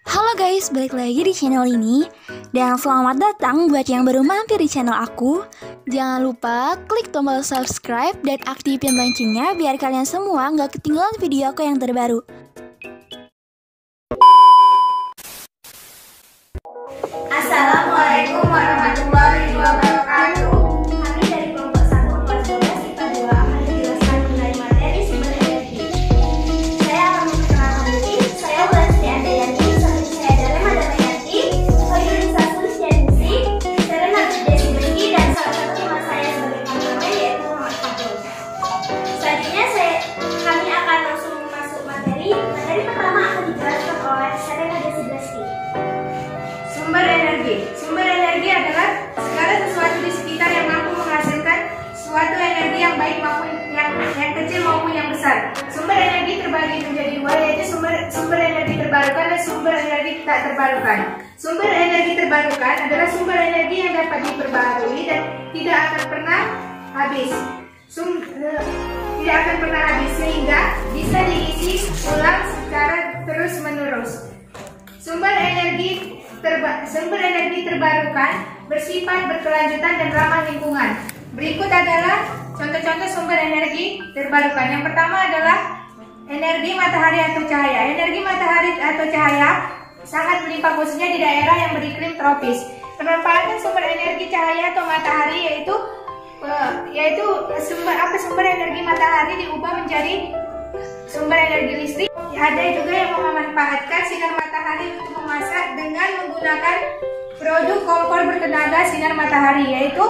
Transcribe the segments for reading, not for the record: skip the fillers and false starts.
Halo guys, balik lagi di channel ini. Dan selamat datang buat yang baru mampir di channel aku. Jangan lupa klik tombol subscribe dan aktifin loncengnya biar kalian semua nggak ketinggalan video aku yang terbaru. Assalamualaikum warahmatullahi wabarakatuh. Kami dari kelompok 1 kelas 12 IPA 2 akan menjelaskan mengenai materi sumber energi. Saya akan memperkenalkan diri. Saya Wulandari Andayani, selanjutnya saya ada Rema Damayanti, Hoirunisa Sulistianingsi, Serena Desi Beki, dan salah satu teman saya sebagai kameramen yaitu Muhammad Fadul. Selanjutnya kami akan langsung masuk materi. Materi pertama akan dijelaskan oleh Serena Desi Beki. Sumber energi adalah segala sesuatu di sekitar yang mampu menghasilkan suatu energi yang baik maupun yang kecil maupun yang besar. Sumber energi terbagi menjadi dua, yaitu sumber energi terbarukan dan sumber energi tak terbarukan. Sumber energi terbarukan adalah sumber energi yang dapat diperbaharui dan tidak akan pernah habis. Sehingga bisa diisi ulang secara terus menerus. Sumber energi terbarukan bersifat berkelanjutan dan ramah lingkungan. Berikut adalah contoh-contoh sumber energi terbarukan. Yang pertama adalah energi matahari atau cahaya. Energi matahari atau cahaya sangat melimpah khususnya di daerah yang beriklim tropis. Pemanfaatan sumber energi cahaya atau matahari yaitu sumber energi matahari diubah menjadi sumber energi listrik. Ada juga yang memanfaatkan sinar matahari untuk memasak dengan menggunakan produk kompor bertenaga sinar matahari, yaitu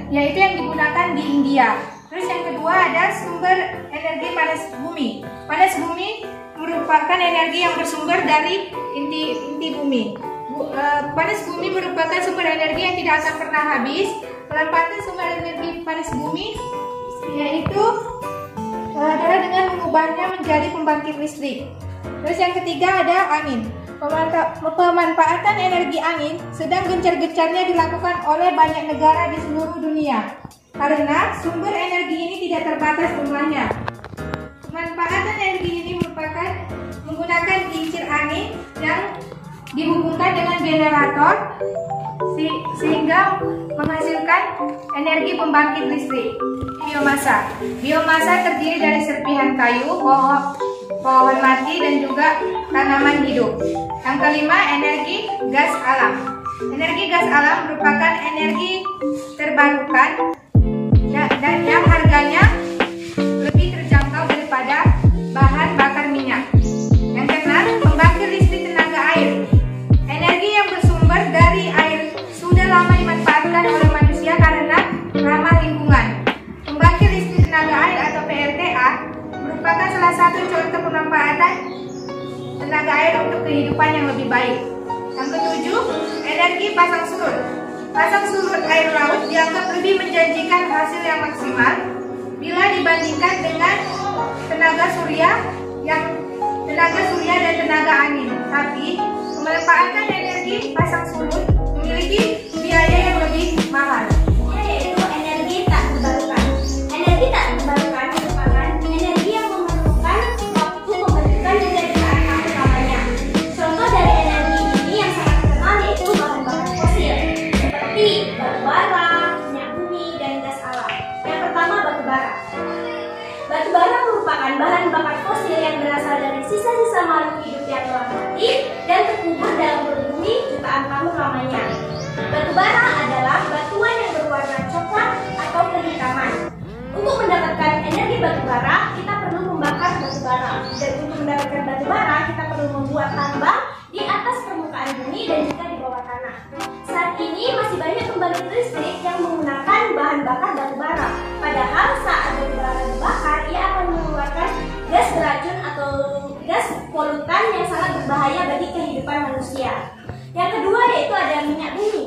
yang digunakan di India. Terus yang kedua ada sumber energi panas bumi. Panas bumi merupakan energi yang bersumber dari inti bumi. Panas bumi merupakan sumber energi yang tidak akan pernah habis. Pemanfaatan sumber energi panas bumi yaitu adalah dengan mengubahnya menjadi pembangkit listrik. Terus yang ketiga ada angin. Pemanfaatan energi angin sedang gencar-gencarnya dilakukan oleh banyak negara di seluruh dunia karena sumber energi ini tidak terbatas jumlahnya. Pemanfaatan energi ini merupakan menggunakan kincir angin yang dihubungkan dengan generator sehingga menghasilkan energi pembangkit listrik. Biomasa terdiri dari serpihan kayu, pohon mati, dan juga tanaman hidup. Yang kelima, energi gas alam. Energi gas alam merupakan energi terbarukan dan yang harganya lebih terjangkau daripada bahan bakar minyak. Yang keenam, pembangkit listrik tenaga air. Energi yang bersumber dari air sudah lama dimanfaatkan oleh manusia karena ramah lingkungan. Pembangkit listrik tenaga air atau PLTA merupakan salah satu contoh pemanfaatan tenaga air untuk kehidupan yang lebih baik. Yang ketujuh, energi pasang surut. Pasang surut air laut dianggap lebih menjanjikan hasil yang maksimal bila dibandingkan dengan tenaga surya dan tenaga angin. Tapi pemanfaatan energi pasang surut memiliki biaya yang lebih mahal, yaitu energi tak terbarukan. Energi tak terbarukan merupakan energi yang memerlukan waktu pembentukan dan keadaan tahan lamanya. Contoh dari energi ini yang sangat terkenal yaitu bahan bakar fosil seperti batu bara, minyak bumi, dan gas alam. Yang pertama, batu bara. Batu bara merupakan bahan bakar fosil yang berasal dari sisa-sisa makhluk hidup yang telah mati dan terkubur dalam perut bumi jutaan tahun lamanya. Batu bara adalah batuan yang berwarna coklat atau kehitaman. Untuk mendapatkan energi batu bara, kita perlu membakar batu bara. Dan untuk mendapatkan batu bara, kita perlu membuat tambang di atas permukaan bumi dan juga di bawah tanah. Saat ini masih banyak pembangkit listrik yang menggunakan bahan bakar batu bara. Padahal saat batu bara dibakar, ia akan mengeluarkan gas beracun atau gas polutan yang sangat berbahaya bagi kehidupan manusia. Yang kedua yaitu ada minyak bumi.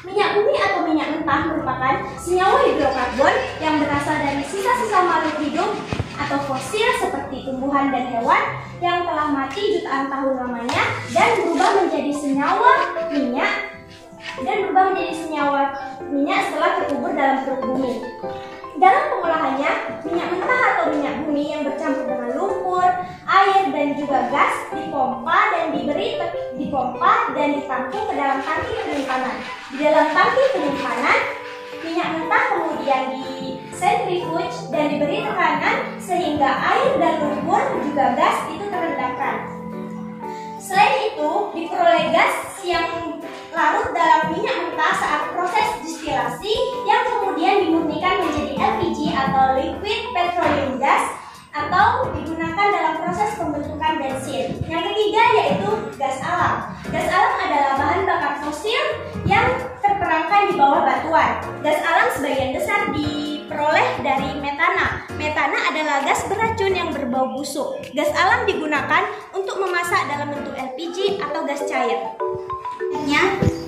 Minyak bumi atau minyak mentah merupakan senyawa hidrokarbon yang berasal dari sisa-sisa makhluk hidup atau fosil seperti tumbuhan dan hewan yang telah mati jutaan tahun lamanya dan berubah menjadi senyawa minyak setelah terkubur dalam perut bumi. Dalam pengolahannya, minyak mentah atau minyak bumi yang bercampur dengan lumpur, air, dan dan juga gas dipompa dan ditampung ke dalam tangki penyimpanan. Di dalam tangki penyimpanan, minyak mentah kemudian disentrifuge dan diberi tekanan sehingga air dan lumpur juga gas itu terendapkan. Selain itu, diperoleh gas yang larut dalam minyak mentah saat proses distilasi yang kemudian dimurnikan menjadi LPG atau liquid petroleum gas atau digunakan dalam proses pembentukan bensin. Yang ketiga yaitu gas alam. Gas alam adalah bahan bakar fosil yang terperangkap di bawah batuan. Gas alam sebagian besar diperoleh dari metana. Metana adalah gas beracun yang berbau busuk. Gas alam digunakan untuk memasak dalam bentuk LPG atau gas cair.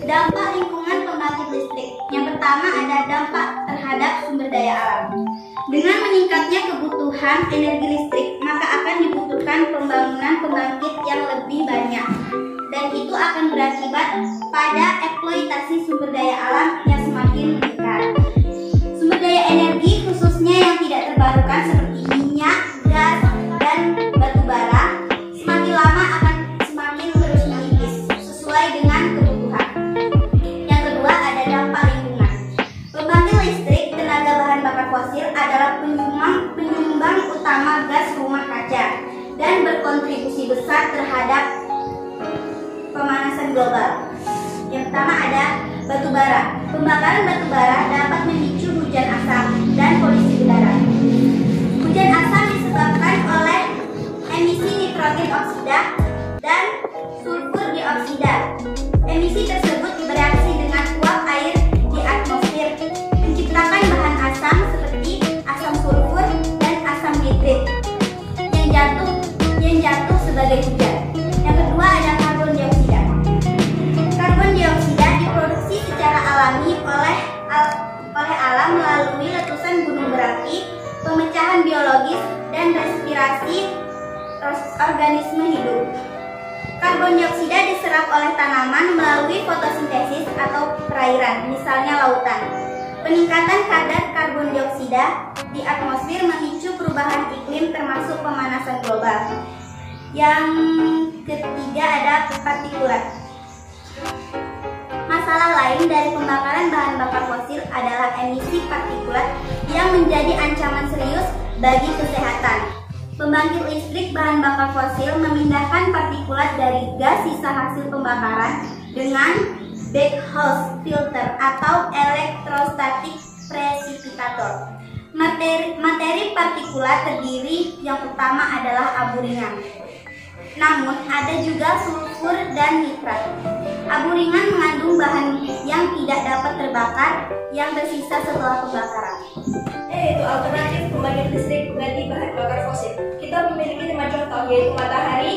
Dampak lingkungan pembangkit listrik. Yang pertama ada dampak terhadap sumber daya alam. Dengan meningkatnya kebutuhan energi listrik, maka akan dibutuhkan pembangunan pembangkit yang lebih banyak. Dan itu akan berakibat pada eksploitasi sumber daya alam yang semakin meningkat. Sumber daya energi khususnya yang tidak terbarukan seperti minyak, gas, dan batu bara semakin lama akan semakin terus menipis sesuai dengan kebutuhan. Yang kedua ada dampak lingkungan. Pembangkit listrik tenaga bahan bakar fosil adalah penyumbang utama gas rumah kaca dan berkontribusi besar terhadap pemanasan global. Yang pertama ada batu bara. Pembakaran batu bara dapat memicu hujan asam dan polusi udara. Hujan asam disebabkan oleh emisi nitrogen oksida dan sulfur dioksida. Emisi tersebut bereaksi dengan uap air di atmosfer, menciptakan bahan asam seperti asam sulfur dan asam nitrit yang jatuh sebagai hujan. Yang kedua ada karbon dioksida. Karbon dioksida diproduksi secara alami oleh alam melalui letusan gunung berapi, pemecahan biologis, dan respirasi organisme hidup. Karbon dioksida diserap oleh tanaman melalui fotosintesis atau perairan, misalnya lautan. Peningkatan kadar karbon dioksida di atmosfer memicu perubahan iklim termasuk pemanasan global. Yang ketiga ada partikulat. Masalah lain dari pembakaran bahan bakar fosil adalah emisi partikulat yang menjadi ancaman serius bagi kesehatan. Pembangkit listrik bahan bakar fosil memindahkan partikulat dari gas sisa hasil pembakaran dengan backhouse filter atau elektrostatik precipitator. Materi partikulat terdiri yang utama adalah abu ringan. Namun ada juga sulfur dan nitrat. Abu ringan mengandung bahan yang tidak dapat terbakar yang tersisa setelah pembakaran. Yaitu alternatif pembangkit listrik mengganti bahan bakar fosil. Kita memiliki 5 contoh yaitu matahari,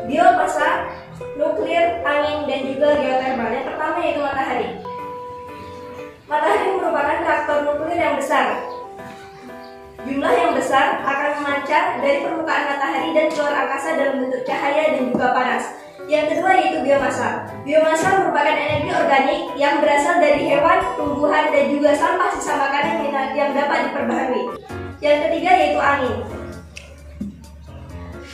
biomasa, nuklir, angin, dan juga geotermal. Yang pertama yaitu matahari. Matahari merupakan reaktor nuklir yang besar. Jumlah yang besar akan memancar dari permukaan matahari dan keluar angkasa dalam bentuk cahaya dan juga panas. Yang kedua yaitu biomasa. Biomasa merupakan energi organik yang berasal dari hewan, tumbuhan, dan juga sampah sisa makanan yang dapat diperbaharui. Yang ketiga yaitu angin.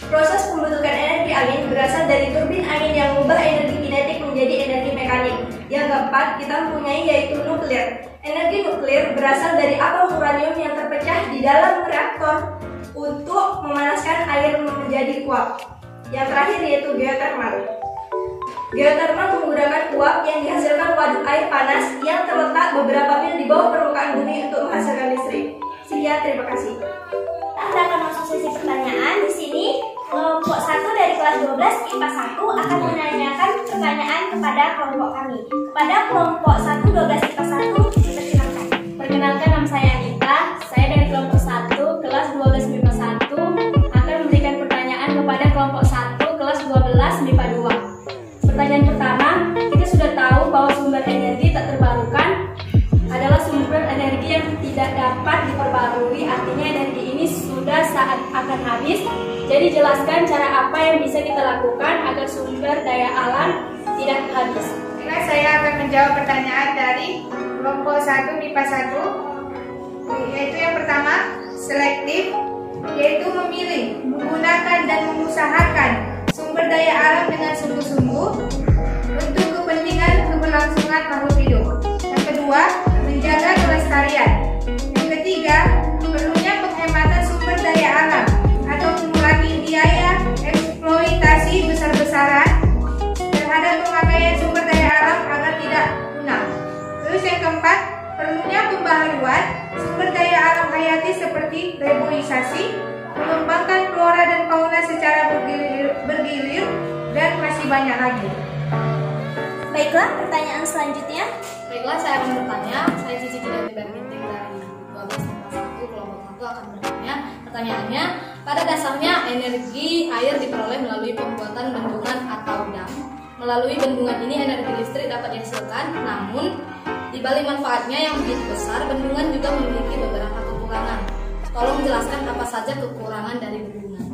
Proses pembentukan energi angin berasal dari turbin angin yang mengubah energi kinetik menjadi energi mekanik. Yang keempat kita mempunyai yaitu nuklir. Energi nuklir berasal dari atom uranium yang terpecah di dalam reaktor untuk memanaskan air menjadi uap. Yang terakhir yaitu geotermal. Geotermal menggunakan uap yang dihasilkan waduk air panas yang terletak beberapa mil di bawah permukaan bumi untuk menghasilkan listrik. Sekian, terima kasih. Kita akan masuk sesi pertanyaan. Di sini kelompok 1 dari kelas 12 IPA 1 akan menanyakan pertanyaan kepada kelompok kami. Kepada kelompok 1 12 IPA 1 dipersilakan. Perkenalkan, nama saya Anita. Saya dari kelompok 1 kelas 12 MIPA 1 akan memberikan pertanyaan kepada kelompok 1 kelas 12 MIPA 2. Pertanyaan pertama, kita sudah tahu bahwa sumber energi tak terbarukan adalah sumber energi yang tidak dapat diperbarui. Artinya energi ini sudah saat akan habis. Jadi jelaskan cara apa yang bisa kita lakukan agar sumber daya alam tidak habis. Nah, saya akan menjawab pertanyaan dari kelompok 1 MIPA 1, yaitu yang pertama selektif, yaitu memilih, menggunakan dan mengusahakan sumber daya alam dengan sungguh-sungguh untuk kepentingan keberlangsungan makhluk hidup. Yang kedua, menjaga kelestarian. Yang ketiga, perlunya penghematan sumber daya alam atau mengurangi biaya eksploitasi besar-besaran terhadap pemakaian sumber daya alam agar tidak punah. Terus yang keempat, perlunya pembaharuan sumber daya alam hayati seperti reboisasi, mengembangkan flora dan fauna secara bergilir, dan masih banyak lagi. Baiklah, pertanyaan selanjutnya. Baiklah, saya akan bertanya. Saya Cici dari Badminton dari 12 kelompok 1 akan bertanya. Pertanyaannya, pada dasarnya energi air diperoleh melalui pembuatan bendungan atau dam. Melalui bendungan ini energi listrik dapat dihasilkan, namun di balik manfaatnya yang begitu besar, bendungan juga memiliki beberapa kekurangan. Tolong jelaskan apa saja kekurangan dari bendungan.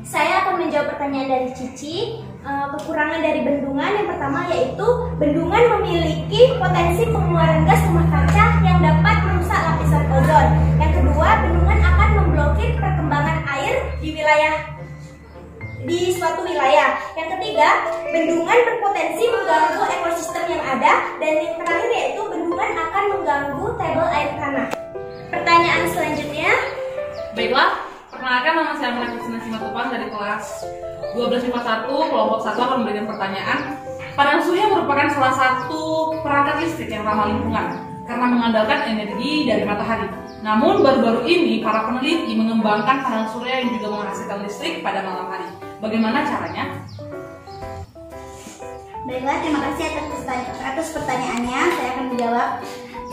Saya akan menjawab pertanyaan dari Cici. Kekurangan dari bendungan yang pertama yaitu bendungan memiliki potensi pengeluaran gas rumah kaca yang dapat merusak lapisan ozon. Yang kedua, bendungan akan memblokir perkembangan air di suatu wilayah. Yang ketiga, bendungan berpotensi mengganggu ekosistem yang ada. Dan yang terakhir yaitu bendungan akan mengganggu tabel air tanah. Pertanyaan selanjutnya. Baiklah, perkenalkan nama saya Melek Simatupang dari kelas 12 IPA 1 kelompok 1 akan memberikan pertanyaan. Panel surya merupakan salah satu perangkat listrik yang ramah lingkungan karena mengandalkan energi dari matahari. Namun baru-baru ini para peneliti mengembangkan panel surya yang juga menghasilkan listrik pada malam hari. Bagaimana caranya? Baiklah, terima kasih atas pertanyaannya. Saya akan menjawab.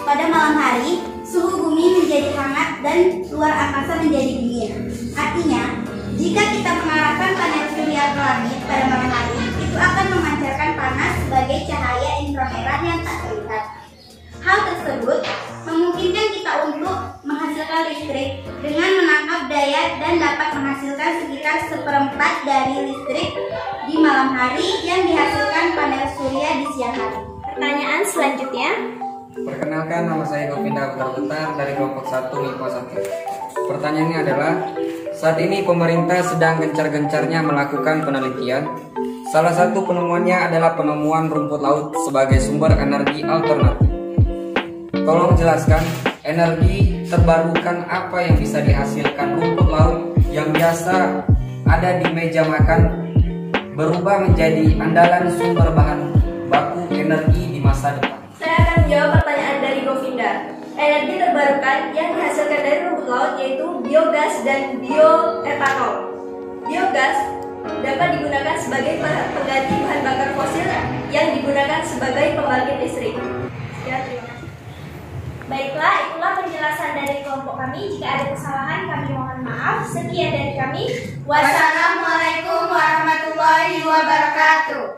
Pada malam hari, suhu bumi menjadi hangat dan luar angkasa menjadi dingin. Artinya, jika kita mengarahkan panel surya ke langit pada malam hari, itu akan memancarkan panas sebagai cahaya inframerah yang tak terlihat. Hal tersebut memungkinkan kita untuk menghasilkan listrik dengan menangkap daya dan dapat menghasilkan sekitar 1/4 dari listrik di malam hari yang dihasilkan panel surya di siang hari. Pertanyaan selanjutnya. Perkenalkan, nama saya Govinda Putar dari kelompok 1 IPA 1. Pertanyaannya adalah, saat ini pemerintah sedang gencar-gencarnya melakukan penelitian. Salah satu penemuannya adalah penemuan rumput laut sebagai sumber energi alternatif. Tolong jelaskan energi terbarukan apa yang bisa dihasilkan rumput laut yang biasa ada di meja makan berubah menjadi andalan sumber bahan baku energi di masa depan. Saya akan menjawab pertanyaan dari Govinda. Energi terbarukan yang dihasilkan dari rumput laut yaitu biogas dan bioetanol. Biogas dapat digunakan sebagai pengganti bahan bakar fosil yang digunakan sebagai pembangkit listrik. Ya, terima kasih. Baiklah, itulah penjelasan dari kelompok kami. Jika ada kesalahan, kami mohon maaf. Sekian dari kami. Wassalamualaikum warahmatullahi wabarakatuh.